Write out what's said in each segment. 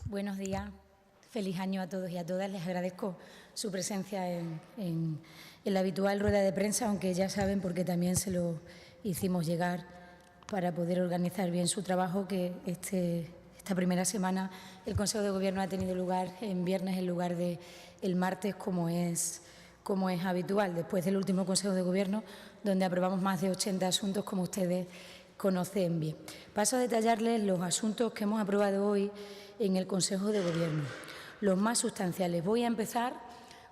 Buenos días, feliz año a todos y a todas. Les agradezco su presencia en la habitual rueda de prensa, aunque ya saben, porque también se lo hicimos llegar para poder organizar bien su trabajo, que esta primera semana el Consejo de Gobierno ha tenido lugar en viernes en lugar de el martes, como es habitual, después del último Consejo de Gobierno, donde aprobamos más de 80 asuntos, como ustedes conocen bien. Paso a detallarles los asuntos que hemos aprobado hoy en el Consejo de Gobierno, los más sustanciales. Voy a empezar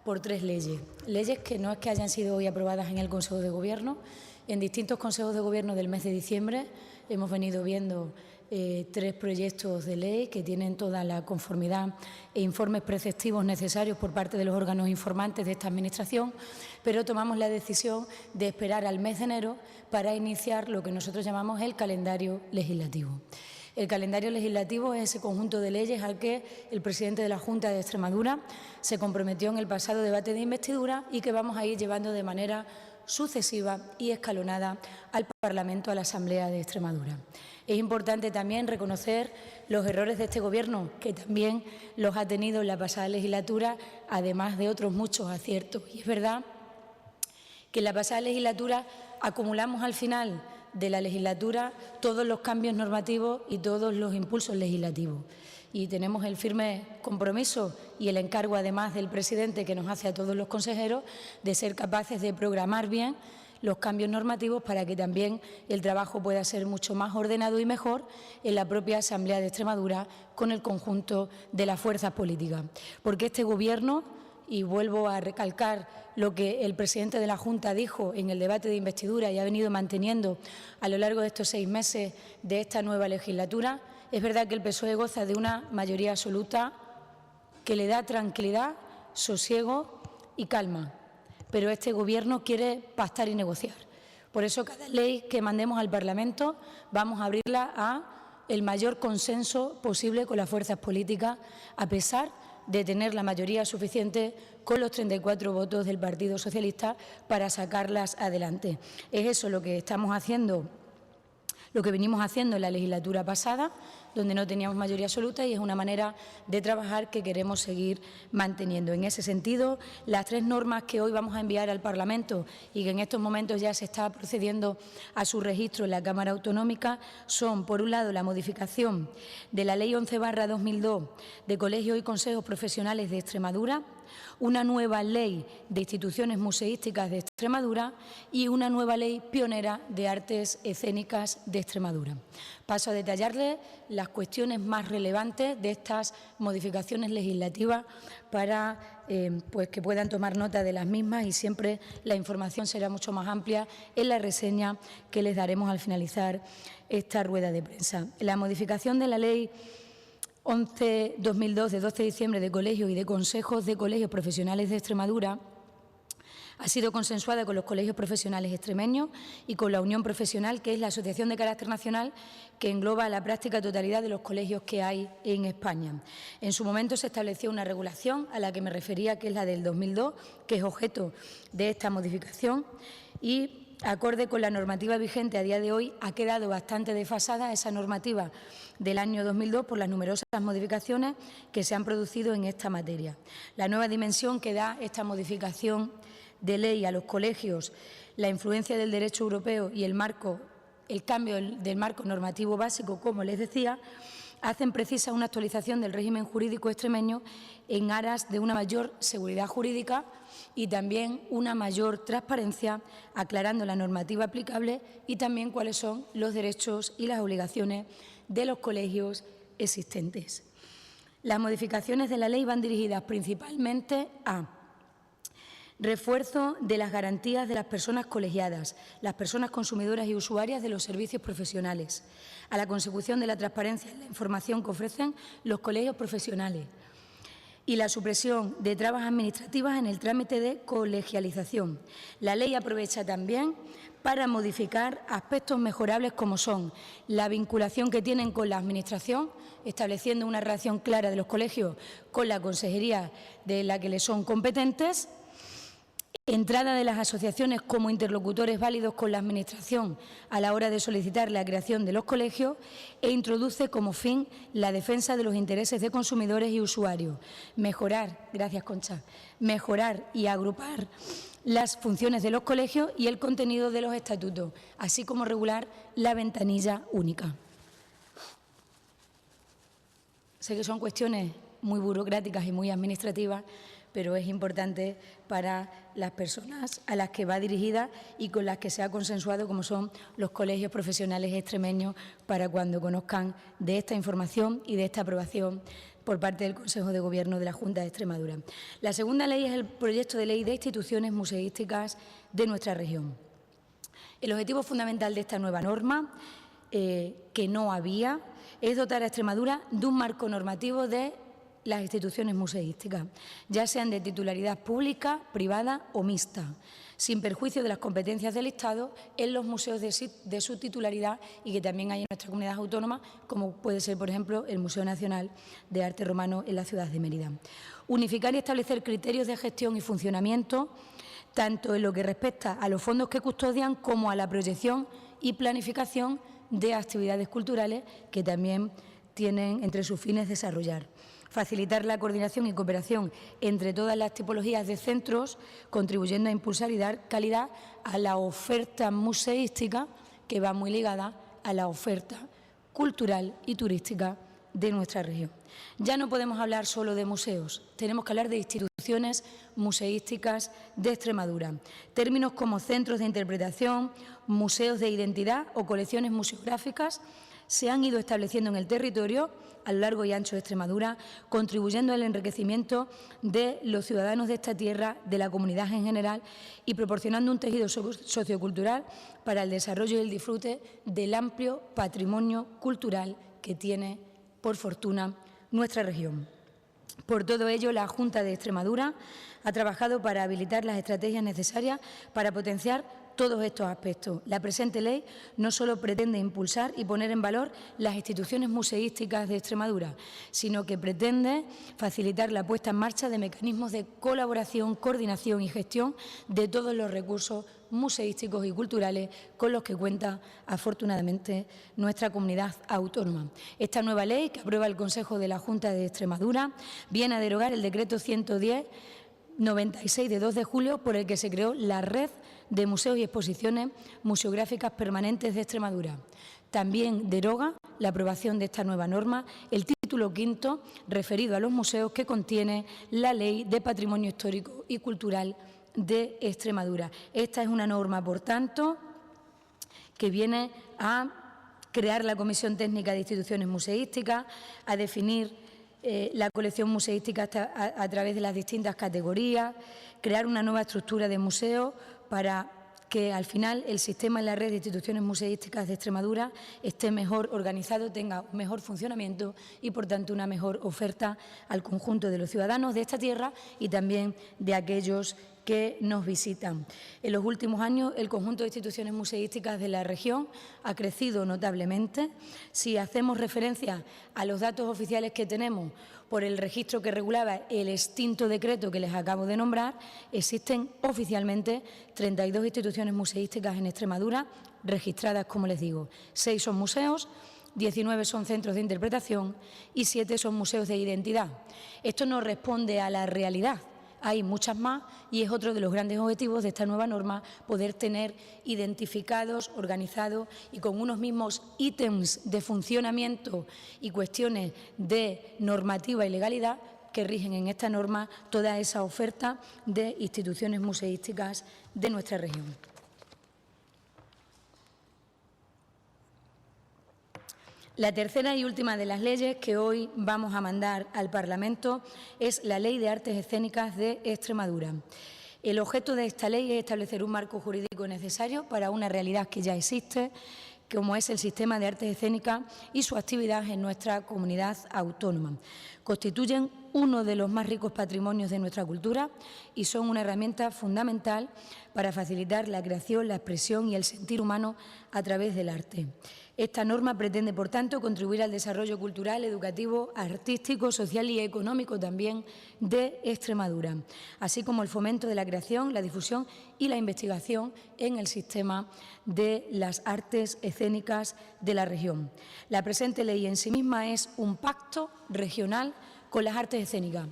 por 3 leyes que no es que hayan sido hoy aprobadas en el Consejo de Gobierno. En distintos consejos de Gobierno del mes de diciembre hemos venido viendo 3 proyectos de ley que tienen toda la conformidad e informes preceptivos necesarios por parte de los órganos informantes de esta Administración, pero tomamos la decisión de esperar al mes de enero para iniciar lo que nosotros llamamos el calendario legislativo. El calendario legislativo es ese conjunto de leyes al que el presidente de la Junta de Extremadura se comprometió en el pasado debate de investidura y que vamos a ir llevando de manera sucesiva y escalonada al Parlamento, a la Asamblea de Extremadura. Es importante también reconocer los errores de este Gobierno, que también los ha tenido en la pasada legislatura, además de otros muchos aciertos. Y es verdad que en la pasada legislatura acumulamos al final de la legislatura todos los cambios normativos y todos los impulsos legislativos. Y tenemos el firme compromiso y el encargo, además, del presidente, que nos hace a todos los consejeros, de ser capaces de programar bien los cambios normativos para que también el trabajo pueda ser mucho más ordenado y mejor en la propia Asamblea de Extremadura con el conjunto de las fuerzas políticas. Porque este Gobierno, y vuelvo a recalcar lo que el presidente de la Junta dijo en el debate de investidura y ha venido manteniendo a lo largo de estos 6 meses de esta nueva legislatura, es verdad que el PSOE goza de una mayoría absoluta que le da tranquilidad, sosiego y calma, pero este Gobierno quiere pactar y negociar. Por eso cada ley que mandemos al Parlamento vamos a abrirla a el mayor consenso posible con las fuerzas políticas, a pesar de tener la mayoría suficiente con los 34 votos del Partido Socialista para sacarlas adelante. Es eso lo que estamos haciendo, lo que venimos haciendo en la legislatura pasada, donde no teníamos mayoría absoluta, y es una manera de trabajar que queremos seguir manteniendo. En ese sentido, las 3 normas que hoy vamos a enviar al Parlamento y que en estos momentos ya se está procediendo a su registro en la Cámara Autonómica son, por un lado, la modificación de la Ley 11/2002 de Colegios y Consejos Profesionales de Extremadura, una nueva Ley de Instituciones Museísticas de Extremadura y una nueva Ley pionera de Artes Escénicas de Extremadura. Paso a detallarles las cuestiones más relevantes de estas modificaciones legislativas para que puedan tomar nota de las mismas, y siempre la información será mucho más amplia en la reseña que les daremos al finalizar esta rueda de prensa. La modificación de la Ley 11/2002 de 12 de diciembre de Colegios y de Consejos de Colegios Profesionales de Extremadura ha sido consensuada con los colegios profesionales extremeños y con la Unión Profesional, que es la asociación de carácter nacional que engloba la práctica totalidad de los colegios que hay en España. En su momento se estableció una regulación a la que me refería, que es la del 2002, que es objeto de esta modificación, y acorde con la normativa vigente a día de hoy ha quedado bastante desfasada esa normativa del año 2002 por las numerosas modificaciones que se han producido en esta materia. La nueva dimensión que da esta modificación de ley a los colegios, la influencia del derecho europeo y el cambio del marco normativo básico, como les decía, hacen precisa una actualización del régimen jurídico extremeño en aras de una mayor seguridad jurídica y también una mayor transparencia, aclarando la normativa aplicable y también cuáles son los derechos y las obligaciones de los colegios existentes. Las modificaciones de la ley van dirigidas principalmente a refuerzo de las garantías de las personas colegiadas, las personas consumidoras y usuarias de los servicios profesionales, a la consecución de la transparencia en la información que ofrecen los colegios profesionales y la supresión de trabas administrativas en el trámite de colegialización. La ley aprovecha también para modificar aspectos mejorables como son la vinculación que tienen con la Administración, estableciendo una relación clara de los colegios con la consejería de la que les son competentes, entrada de las asociaciones como interlocutores válidos con la Administración a la hora de solicitar la creación de los colegios e introduce como fin la defensa de los intereses de consumidores y usuarios, mejorar y agrupar las funciones de los colegios y el contenido de los estatutos, así como regular la ventanilla única. Sé que son cuestiones muy burocráticas y muy administrativas, pero es importante para las personas a las que va dirigida y con las que se ha consensuado, como son los colegios profesionales extremeños, para cuando conozcan de esta información y de esta aprobación por parte del Consejo de Gobierno de la Junta de Extremadura. La segunda ley es el proyecto de ley de instituciones museísticas de nuestra región. El objetivo fundamental de esta nueva norma, que no había, es dotar a Extremadura de un marco normativo de las instituciones museísticas, ya sean de titularidad pública, privada o mixta, sin perjuicio de las competencias del Estado en los museos de su titularidad y que también hay en nuestra comunidad autónoma, como puede ser, por ejemplo, el Museo Nacional de Arte Romano en la ciudad de Mérida. Unificar y establecer criterios de gestión y funcionamiento, tanto en lo que respecta a los fondos que custodian como a la proyección y planificación de actividades culturales que también tienen entre sus fines desarrollar. Facilitar la coordinación y cooperación entre todas las tipologías de centros, contribuyendo a impulsar y dar calidad a la oferta museística, que va muy ligada a la oferta cultural y turística de nuestra región. Ya no podemos hablar solo de museos, tenemos que hablar de instituciones museísticas de Extremadura. Términos como centros de interpretación, museos de identidad o colecciones museográficas se han ido estableciendo en el territorio a lo largo y ancho de Extremadura, contribuyendo al enriquecimiento de los ciudadanos de esta tierra, de la comunidad en general y proporcionando un tejido sociocultural para el desarrollo y el disfrute del amplio patrimonio cultural que tiene, por fortuna, nuestra región. Por todo ello, la Junta de Extremadura ha trabajado para habilitar las estrategias necesarias para potenciar todos estos aspectos. La presente ley no solo pretende impulsar y poner en valor las instituciones museísticas de Extremadura, sino que pretende facilitar la puesta en marcha de mecanismos de colaboración, coordinación y gestión de todos los recursos museísticos y culturales con los que cuenta, afortunadamente, nuestra comunidad autónoma. Esta nueva ley, que aprueba el Consejo de la Junta de Extremadura, viene a derogar el Decreto 110/96 de 2 de julio, por el que se creó la Red de Museos y Exposiciones Museográficas Permanentes de Extremadura. También deroga la aprobación de esta nueva norma el título quinto referido a los museos que contiene la Ley de Patrimonio Histórico y Cultural de Extremadura. Esta es una norma, por tanto, que viene a crear la Comisión Técnica de Instituciones Museísticas, a definir la colección museística a través de las distintas categorías, crear una nueva estructura de museos para que al final el sistema en la red de instituciones museísticas de Extremadura esté mejor organizado, tenga un mejor funcionamiento y, por tanto, una mejor oferta al conjunto de los ciudadanos de esta tierra y también de aquellos que nos visitan. En los últimos años, el conjunto de instituciones museísticas de la región ha crecido notablemente. Si hacemos referencia a los datos oficiales que tenemos por el registro que regulaba el extinto decreto que les acabo de nombrar, existen oficialmente 32 instituciones museísticas en Extremadura registradas, como les digo. 6 son museos, 19 son centros de interpretación y 7 son museos de identidad. Esto no responde a la realidad. Hay muchas más y es otro de los grandes objetivos de esta nueva norma, poder tener identificados, organizados y con unos mismos ítems de funcionamiento y cuestiones de normativa y legalidad que rigen en esta norma toda esa oferta de instituciones museísticas de nuestra región. La tercera y última de las leyes que hoy vamos a mandar al Parlamento es la Ley de Artes Escénicas de Extremadura. El objeto de esta ley es establecer un marco jurídico necesario para una realidad que ya existe, como es el sistema de artes escénicas y su actividad en nuestra comunidad autónoma. Constituyen uno de los más ricos patrimonios de nuestra cultura y son una herramienta fundamental para facilitar la creación, la expresión y el sentir humano a través del arte. Esta norma pretende, por tanto, contribuir al desarrollo cultural, educativo, artístico, social y económico también de Extremadura, así como el fomento de la creación, la difusión y la investigación en el sistema de las artes escénicas de la región. La presente ley en sí misma es un pacto regional con las artes escénicas.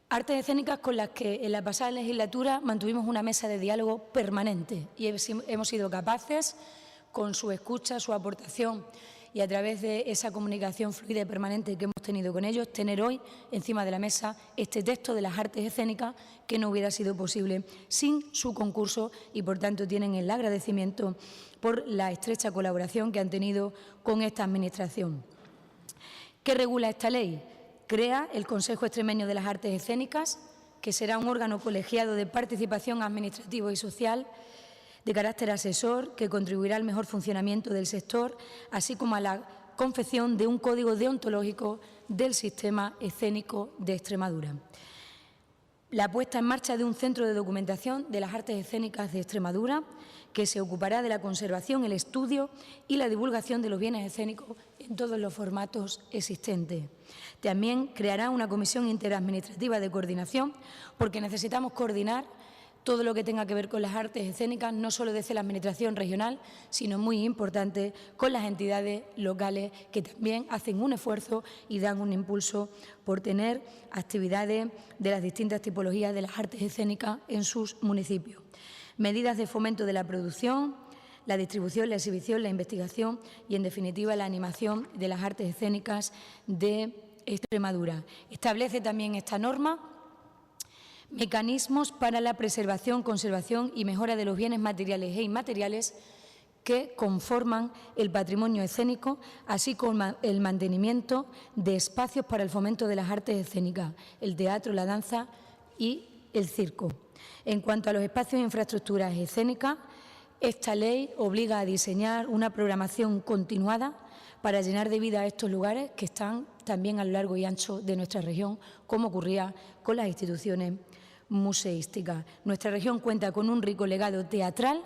Artes escénicas con las que en la pasada legislatura mantuvimos una mesa de diálogo permanente y hemos sido capaces, con su escucha, su aportación y a través de esa comunicación fluida y permanente que hemos tenido con ellos, tener hoy encima de la mesa este texto de las artes escénicas que no hubiera sido posible sin su concurso y, por tanto, tienen el agradecimiento por la estrecha colaboración que han tenido con esta Administración. ¿Qué regula esta ley? Crea el Consejo Extremeño de las Artes Escénicas, que será un órgano colegiado de participación administrativa y social de carácter asesor que contribuirá al mejor funcionamiento del sector, así como a la confección de un código deontológico del sistema escénico de Extremadura. La puesta en marcha de un centro de documentación de las artes escénicas de Extremadura que se ocupará de la conservación, el estudio y la divulgación de los bienes escénicos en todos los formatos existentes. También creará una comisión interadministrativa de coordinación porque necesitamos coordinar todo lo que tenga que ver con las artes escénicas, no solo desde la Administración regional, sino muy importante con las entidades locales que también hacen un esfuerzo y dan un impulso por tener actividades de las distintas tipologías de las artes escénicas en sus municipios. Medidas de fomento de la producción, la distribución, la exhibición, la investigación y, en definitiva, la animación de las artes escénicas de Extremadura. Establece también esta norma mecanismos para la preservación, conservación y mejora de los bienes materiales e inmateriales que conforman el patrimonio escénico, así como el mantenimiento de espacios para el fomento de las artes escénicas, el teatro, la danza y el circo. En cuanto a los espacios e infraestructuras escénicas, esta ley obliga a diseñar una programación continuada para llenar de vida a estos lugares que están también a lo largo y ancho de nuestra región, como ocurría con las instituciones museísticas. Nuestra región cuenta con un rico legado teatral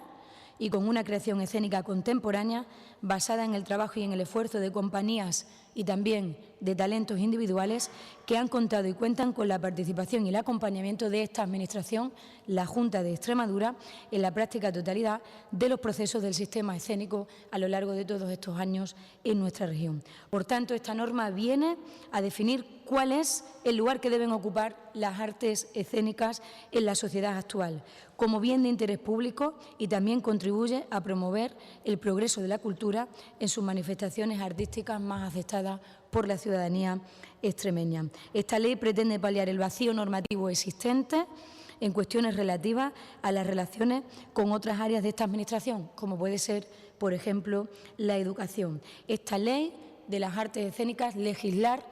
y con una creación escénica contemporánea basada en el trabajo y en el esfuerzo de compañías y también de talentos individuales que han contado y cuentan con la participación y el acompañamiento de esta Administración, la Junta de Extremadura, en la práctica totalidad de los procesos del sistema escénico a lo largo de todos estos años en nuestra región. Por tanto, esta norma viene a definir cuál es el lugar que deben ocupar las artes escénicas en la sociedad actual, como bien de interés público, y también contribuye a promover el progreso de la cultura en sus manifestaciones artísticas más aceptadas por la ciudadanía extremeña. Esta ley pretende paliar el vacío normativo existente en cuestiones relativas a las relaciones con otras áreas de esta Administración, como puede ser, por ejemplo, la educación. Esta ley de las artes escénicas, legislar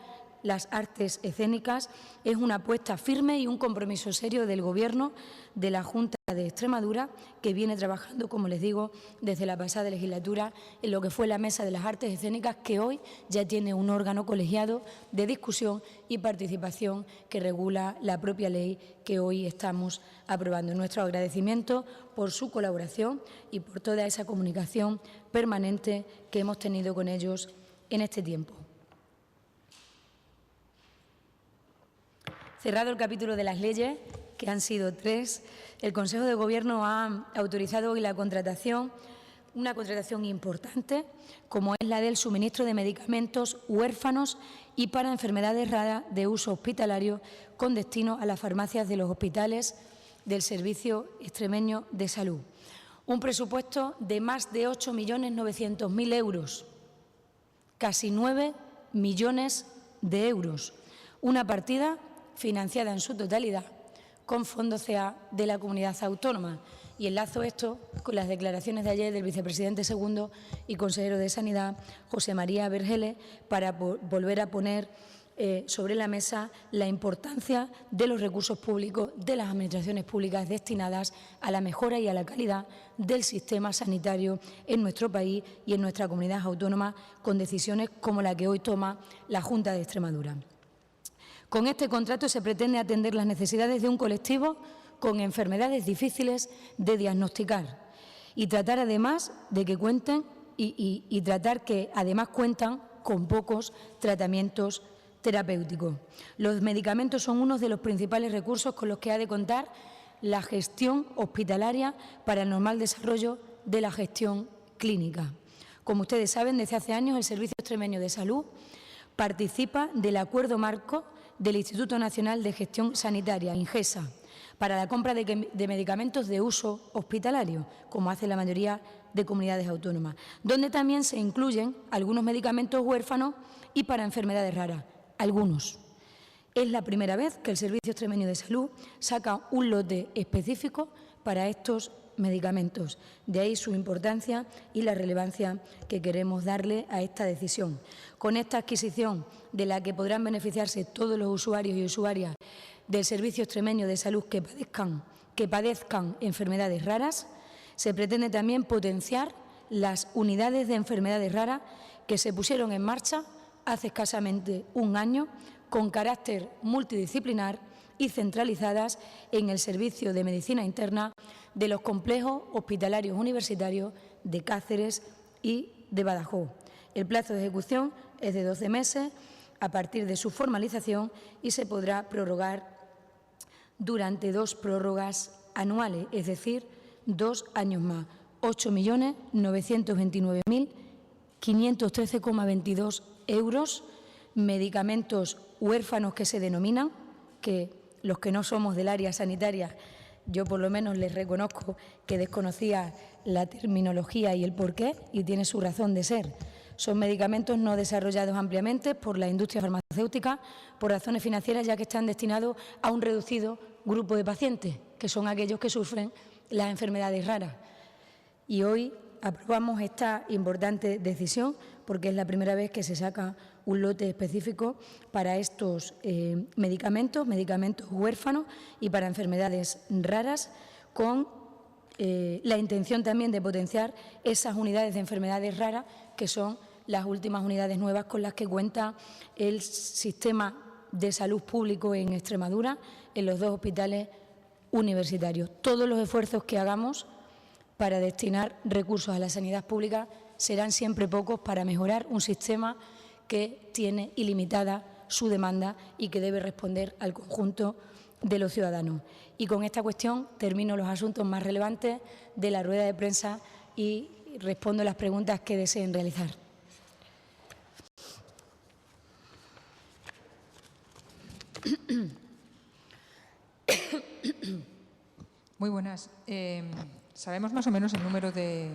las artes escénicas, es una apuesta firme y un compromiso serio del Gobierno de la Junta de Extremadura, que viene trabajando, como les digo, desde la pasada legislatura en lo que fue la Mesa de las Artes Escénicas, que hoy ya tiene un órgano colegiado de discusión y participación que regula la propia ley que hoy estamos aprobando. Nuestro agradecimiento por su colaboración y por toda esa comunicación permanente que hemos tenido con ellos en este tiempo. Cerrado el capítulo de las leyes, que han sido 3, el Consejo de Gobierno ha autorizado hoy la contratación, una contratación importante, como es la del suministro de medicamentos huérfanos y para enfermedades raras de uso hospitalario con destino a las farmacias de los hospitales del Servicio Extremeño de Salud. Un presupuesto de más de 8.900.000 euros, casi 9 millones de euros, una partida financiada en su totalidad con fondos CEA de la comunidad autónoma. Y enlazo esto con las declaraciones de ayer del vicepresidente segundo y consejero de Sanidad, José María Vergeles, para volver a poner sobre la mesa la importancia de los recursos públicos de las administraciones públicas destinadas a la mejora y a la calidad del sistema sanitario en nuestro país y en nuestra comunidad autónoma, con decisiones como la que hoy toma la Junta de Extremadura. Con este contrato se pretende atender las necesidades de un colectivo con enfermedades difíciles de diagnosticar y tratar además de que cuenten y tratar que además cuentan con pocos tratamientos terapéuticos. Los medicamentos son uno de los principales recursos con los que ha de contar la gestión hospitalaria para el normal desarrollo de la gestión clínica. Como ustedes saben, desde hace años el Servicio Extremeño de Salud participa del Acuerdo Marco del Instituto Nacional de Gestión Sanitaria, INGESA, para la compra de medicamentos de uso hospitalario, como hace la mayoría de comunidades autónomas, donde también se incluyen algunos medicamentos huérfanos y para enfermedades raras, algunos. Es la primera vez que el Servicio Extremeño de Salud saca un lote específico para estos medicamentos. De ahí su importancia y la relevancia que queremos darle a esta decisión. Con esta adquisición, de la que podrán beneficiarse todos los usuarios y usuarias del Servicio Extremeño de Salud que padezcan enfermedades raras, se pretende también potenciar las unidades de enfermedades raras que se pusieron en marcha hace escasamente un año, con carácter multidisciplinar y centralizadas en el Servicio de Medicina Interna de los complejos hospitalarios universitarios de Cáceres y de Badajoz. El plazo de ejecución es de 12 meses a partir de su formalización y se podrá prorrogar durante 2 prórrogas anuales, es decir, 2 años más. 8.929.513,22 euros, medicamentos huérfanos que se denominan, que los que no somos del área sanitaria, yo por lo menos les reconozco que desconocía la terminología y el porqué, y tiene su razón de ser. Son medicamentos no desarrollados ampliamente por la industria farmacéutica por razones financieras, ya que están destinados a un reducido grupo de pacientes, que son aquellos que sufren las enfermedades raras. Y hoy aprobamos esta importante decisión porque es la primera vez que se saca un lote específico para estos medicamentos huérfanos y para enfermedades raras, con la intención también de potenciar esas unidades de enfermedades raras, que son las últimas unidades nuevas con las que cuenta el sistema de salud público en Extremadura, en los 2 hospitales universitarios. Todos los esfuerzos que hagamos para destinar recursos a la sanidad pública serán siempre pocos para mejorar un sistema que tiene ilimitada su demanda y que debe responder al conjunto de los ciudadanos. Y con esta cuestión termino los asuntos más relevantes de la rueda de prensa y respondo las preguntas que deseen realizar. Muy buenas. ¿Sabemos más o menos el número de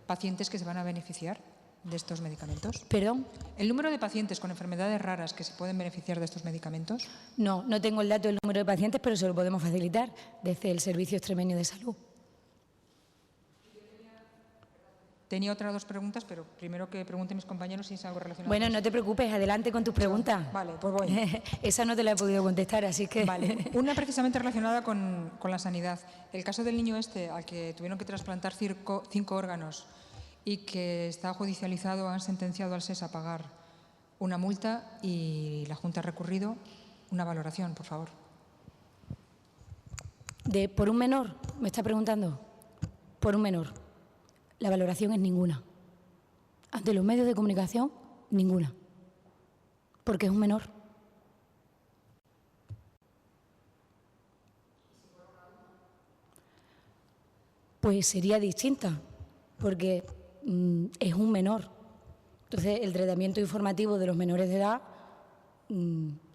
pacientes que se van a beneficiar de estos medicamentos? ¿Perdón? ¿El número de pacientes con enfermedades raras que se pueden beneficiar de estos medicamentos? No, no tengo el dato del número de pacientes, pero se lo podemos facilitar desde el Servicio Extremeño de Salud. Tenía otras 2 preguntas, pero primero que pregunten mis compañeros si es algo relacionado. Bueno, no te preocupes, adelante con tus preguntas. Vale, pues voy. Esa no te la he podido contestar, así que… Vale. Una precisamente relacionada con la sanidad. El caso del niño al que tuvieron que trasplantar 5 órganos y que está judicializado, han sentenciado al SES a pagar una multa y la Junta ha recurrido. Una valoración, por favor. ¿Por un menor? ¿Me está preguntando? Por un menor. La valoración es ninguna. Ante los medios de comunicación, ninguna. Porque es un menor. Pues sería distinta, porque es un menor. Entonces, el tratamiento informativo de los menores de edad,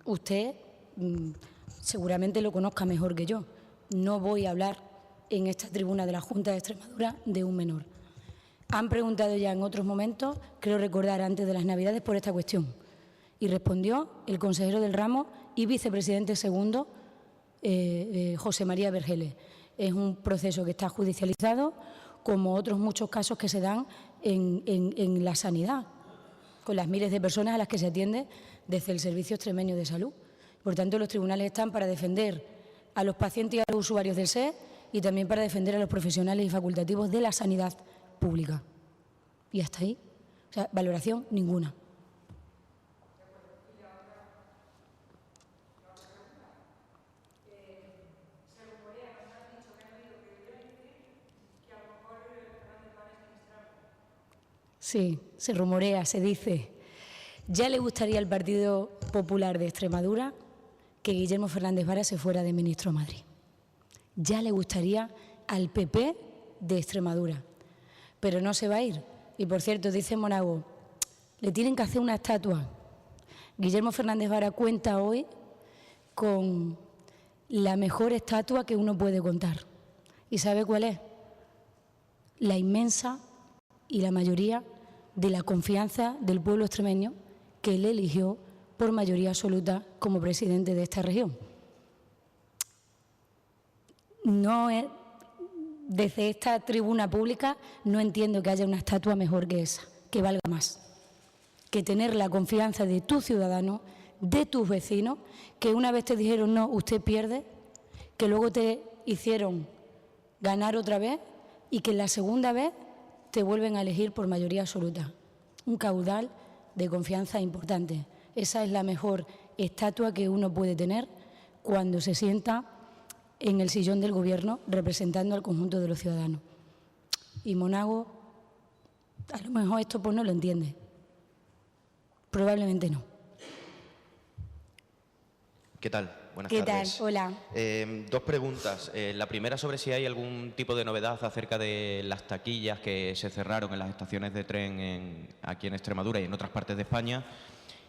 usted seguramente lo conozca mejor que yo. No voy a hablar en esta tribuna de la Junta de Extremadura de un menor. Han preguntado ya en otros momentos, creo recordar antes de las Navidades, por esta cuestión. Y respondió el consejero del ramo y vicepresidente segundo, José María Vergeles. Es un proceso que está judicializado, como otros muchos casos que se dan en la sanidad, con las miles de personas a las que se atiende desde el Servicio Extremeño de Salud. Por tanto, los tribunales están para defender a los pacientes y a los usuarios del SES y también para defender a los profesionales y facultativos de la sanidad pública. Y hasta ahí. O sea, valoración ninguna. Sí, se rumorea, se dice. ¿Ya le gustaría al Partido Popular de Extremadura que Guillermo Fernández Vara se fuera de ministro a Madrid? Ya le gustaría al PP de Extremadura, pero no se va a ir. Y por cierto, dice Monago, le tienen que hacer una estatua. Guillermo Fernández Vara cuenta hoy con la mejor estatua que uno puede contar. ¿Y sabe cuál es? La inmensa y la mayoría de la confianza del pueblo extremeño que le eligió por mayoría absoluta como presidente de esta región. No es, desde esta tribuna pública no entiendo que haya una estatua mejor que esa, que valga más, que tener la confianza de tus ciudadanos, de tus vecinos, que una vez te dijeron no, usted pierde, que luego te hicieron ganar otra vez y que la segunda vez te vuelven a elegir por mayoría absoluta. Un caudal de confianza importante. Esa es la mejor estatua que uno puede tener cuando se sienta en el sillón del Gobierno representando al conjunto de los ciudadanos. Y Monago, a lo mejor esto pues no lo entiende. Probablemente no. ¿Qué tal? Buenas ¿Qué tardes. tal? Hola. Dos preguntas. La primera sobre si hay algún tipo de novedad acerca de las taquillas que se cerraron en las estaciones de tren aquí en Extremadura y en otras partes de España,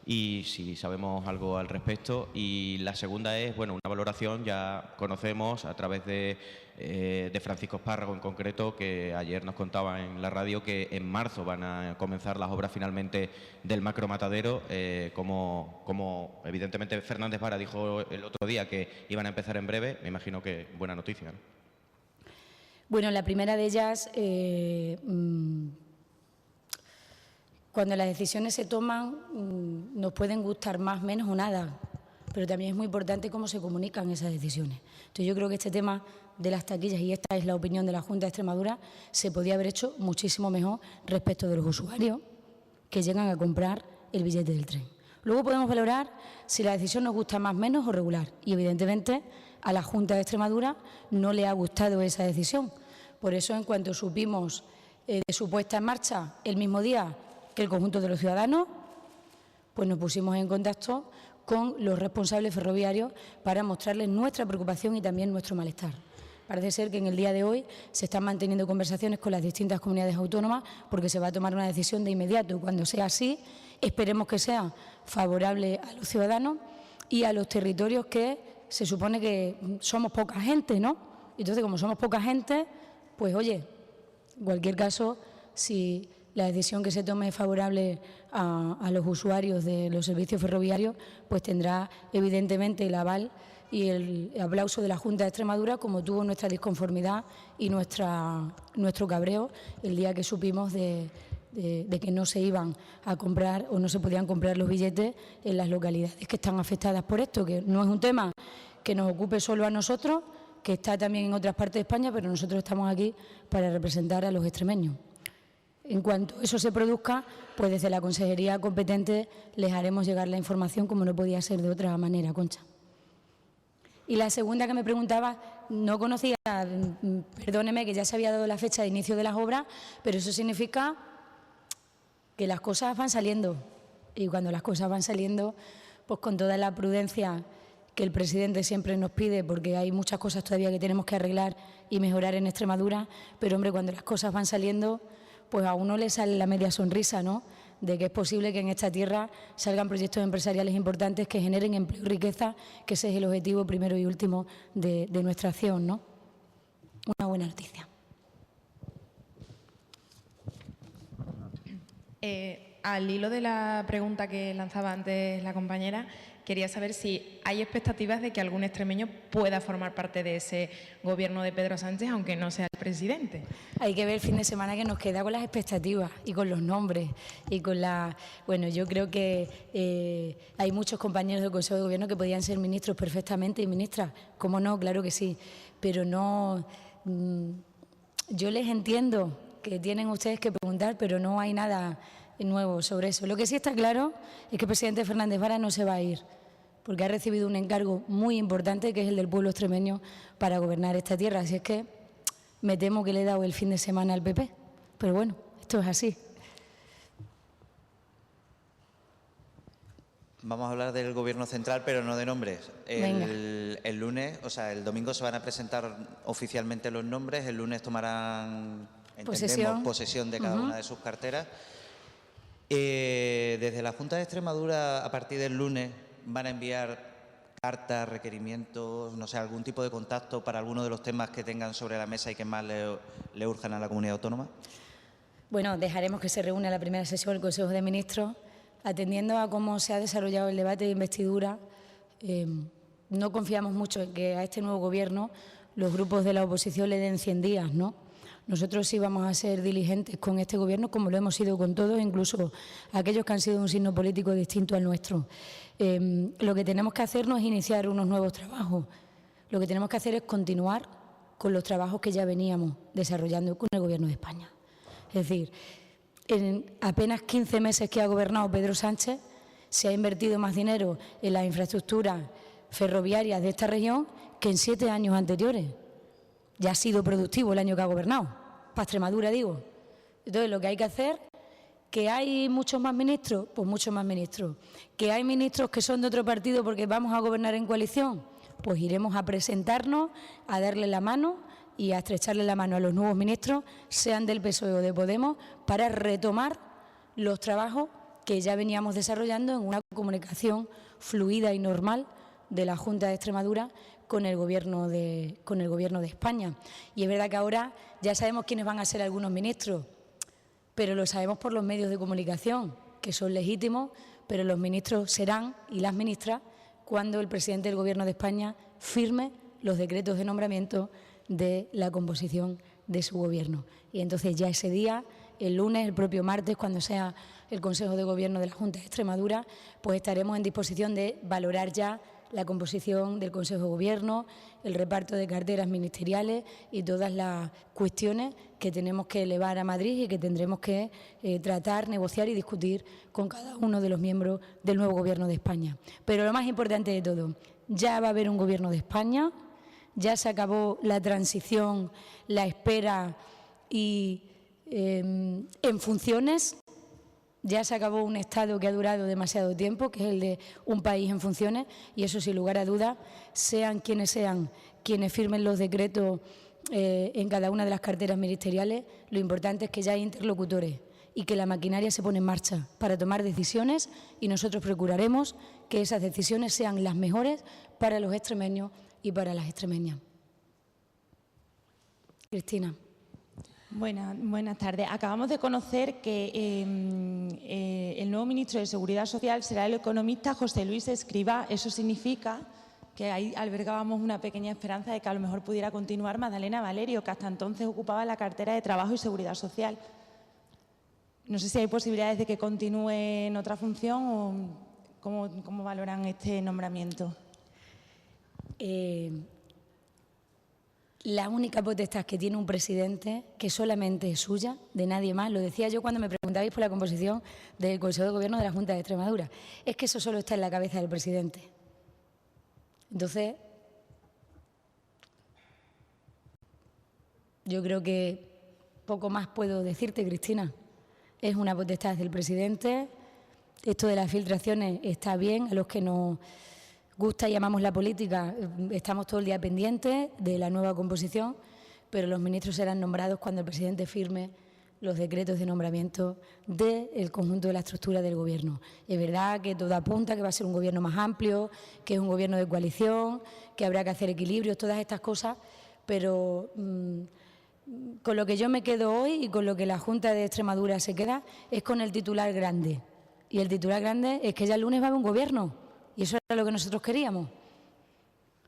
y si sabemos algo al respecto. Y la segunda es, bueno, una valoración. Ya conocemos a través de Francisco Espárrago en concreto, que ayer nos contaba en la radio que en marzo van a comenzar las obras finalmente del macromatadero, como evidentemente Fernández Vara dijo el otro día que iban a empezar en breve. Me imagino que buena noticia, ¿no? Bueno, la primera de ellas, cuando las decisiones se toman, nos pueden gustar más, menos o nada, pero también es muy importante cómo se comunican esas decisiones. Entonces yo creo que este tema de las taquillas, y esta es la opinión de la Junta de Extremadura, se podía haber hecho muchísimo mejor respecto de los usuarios que llegan a comprar el billete del tren. Luego podemos valorar si la decisión nos gusta más, menos o regular, y evidentemente a la Junta de Extremadura no le ha gustado esa decisión. Por eso, en cuanto supimos de su puesta en marcha el mismo día que el conjunto de los ciudadanos, pues nos pusimos en contacto con los responsables ferroviarios para mostrarles nuestra preocupación y también nuestro malestar. Parece ser que en el día de hoy se están manteniendo conversaciones con las distintas comunidades autónomas porque se va a tomar una decisión de inmediato. Cuando sea así, esperemos que sea favorable a los ciudadanos y a los territorios que se supone que somos poca gente, ¿no? Entonces, como somos poca gente, pues oye, en cualquier caso, si la decisión que se tome es favorable a los usuarios de los servicios ferroviarios, pues tendrá evidentemente el aval y el aplauso de la Junta de Extremadura, como tuvo nuestra disconformidad y nuestro cabreo el día que supimos de que no se iban a comprar o no se podían comprar los billetes en las localidades que están afectadas por esto, que no es un tema que nos ocupe solo a nosotros, que está también en otras partes de España, pero nosotros estamos aquí para representar a los extremeños. En cuanto eso se produzca, pues desde la consejería competente les haremos llegar la información, como no podía ser de otra manera, Concha. Y la segunda que me preguntaba, no conocía, perdóneme, que ya se había dado la fecha de inicio de las obras, pero eso significa que las cosas van saliendo. Y cuando las cosas van saliendo, pues con toda la prudencia que el presidente siempre nos pide, porque hay muchas cosas todavía que tenemos que arreglar y mejorar en Extremadura, pero hombre, cuando las cosas van saliendo, pues a uno le sale la media sonrisa, ¿no?, de que es posible que en esta tierra salgan proyectos empresariales importantes que generen empleo y riqueza, que ese es el objetivo primero y último de nuestra acción, ¿no? Una buena noticia. Al hilo de la pregunta que lanzaba antes la compañera, quería saber si hay expectativas de que algún extremeño pueda formar parte de ese gobierno de Pedro Sánchez, aunque no sea el presidente. Hay que ver el fin de semana que nos queda con las expectativas y con los nombres y con la... Bueno, yo creo que hay muchos compañeros del Consejo de Gobierno que podían ser ministros perfectamente y ministras. ¿Cómo no? Claro que sí. Pero no... Yo les entiendo que tienen ustedes que preguntar, pero no hay nada nuevo sobre eso. Lo que sí está claro es que el presidente Fernández Vara no se va a ir, porque ha recibido un encargo muy importante, que es el del pueblo extremeño, para gobernar esta tierra. Así es que me temo que le he dado el fin de semana al PP, pero bueno, esto es así. Vamos a hablar del Gobierno central, pero no de nombres. El lunes, o sea, el domingo se van a presentar oficialmente los nombres, el lunes tomarán, entendemos, posesión de cada una de sus carteras. Desde la Junta de Extremadura, a partir del lunes, van a enviar cartas, requerimientos, no sé, algún tipo de contacto para alguno de los temas que tengan sobre la mesa y que más le urjan a la comunidad autónoma. Bueno, dejaremos que se reúna la primera sesión del Consejo de Ministros. Atendiendo a cómo se ha desarrollado el debate de investidura, no confiamos mucho en que a este nuevo Gobierno los grupos de la oposición le den 100 días, ¿no? Nosotros sí vamos a ser diligentes con este Gobierno, como lo hemos sido con todos, incluso aquellos que han sido un signo político distinto al nuestro. Lo que tenemos que hacer no es iniciar unos nuevos trabajos. Lo que tenemos que hacer es continuar con los trabajos que ya veníamos desarrollando con el Gobierno de España. Es decir, en apenas 15 meses que ha gobernado Pedro Sánchez, se ha invertido más dinero en las infraestructuras ferroviarias de esta región que en 7 años anteriores. Ya ha sido productivo el año que ha gobernado, para Extremadura digo. Entonces, lo que hay que hacer, ¿que hay muchos más ministros? Pues muchos más ministros. ¿Que hay ministros que son de otro partido porque vamos a gobernar en coalición? Pues iremos a presentarnos, a darle la mano y a estrecharle la mano a los nuevos ministros, sean del PSOE o de Podemos, para retomar los trabajos que ya veníamos desarrollando en una comunicación fluida y normal de la Junta de Extremadura con el Gobierno de España. Y es verdad que ahora ya sabemos quiénes van a ser algunos ministros, pero lo sabemos por los medios de comunicación, que son legítimos, pero los ministros serán, y las ministras, cuando el presidente del Gobierno de España firme los decretos de nombramiento de la composición de su Gobierno. Y entonces ya ese día, el lunes, el propio martes, cuando sea el Consejo de Gobierno de la Junta de Extremadura, pues estaremos en disposición de valorar ya la composición del Consejo de Gobierno, el reparto de carteras ministeriales y todas las cuestiones que tenemos que elevar a Madrid y que tendremos que tratar, negociar y discutir con cada uno de los miembros del nuevo Gobierno de España. Pero lo más importante de todo, ya va a haber un Gobierno de España, ya se acabó la transición, la espera y en funciones. Ya se acabó un Estado que ha durado demasiado tiempo, que es el de un país en funciones, y eso sin lugar a dudas, sean quienes firmen los decretos en cada una de las carteras ministeriales, lo importante es que ya hay interlocutores y que la maquinaria se pone en marcha para tomar decisiones, y nosotros procuraremos que esas decisiones sean las mejores para los extremeños y para las extremeñas. Cristina. Buenas tardes. Acabamos de conocer que el nuevo ministro de Seguridad Social será el economista José Luis Escrivá. Eso significa que ahí albergábamos una pequeña esperanza de que a lo mejor pudiera continuar Magdalena Valerio, que hasta entonces ocupaba la cartera de Trabajo y Seguridad Social. No sé si hay posibilidades de que continúe en otra función o cómo valoran este nombramiento. La única potestad que tiene un presidente, que solamente es suya, de nadie más, lo decía yo cuando me preguntabais por la composición del Consejo de Gobierno de la Junta de Extremadura, es que eso solo está en la cabeza del presidente. Entonces, yo creo que poco más puedo decirte, Cristina. Es una potestad del presidente. Esto de las filtraciones está bien, a los que nos gusta y amamos la política, estamos todo el día pendientes de la nueva composición, pero los ministros serán nombrados cuando el presidente firme los decretos de nombramiento del conjunto de la estructura del Gobierno. Es verdad que todo apunta que va a ser un Gobierno más amplio, que es un Gobierno de coalición, que habrá que hacer equilibrios, todas estas cosas, pero con lo que yo me quedo hoy y con lo que la Junta de Extremadura se queda es con el titular grande. Y el titular grande es que ya el lunes va a haber un Gobierno. Y eso era lo que nosotros queríamos,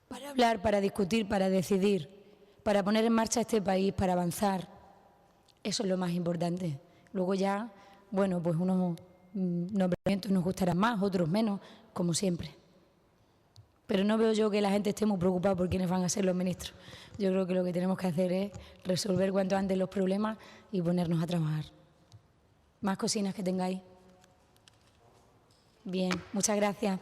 para hablar, para discutir, para decidir, para poner en marcha este país, para avanzar. Eso es lo más importante. Luego ya, bueno, pues unos nombramientos nos gustarán más, otros menos, como siempre. Pero no veo yo que la gente esté muy preocupada por quiénes van a ser los ministros. Yo creo que lo que tenemos que hacer es resolver cuanto antes los problemas y ponernos a trabajar. ¿Más cocinas que tengáis? Bien, muchas gracias.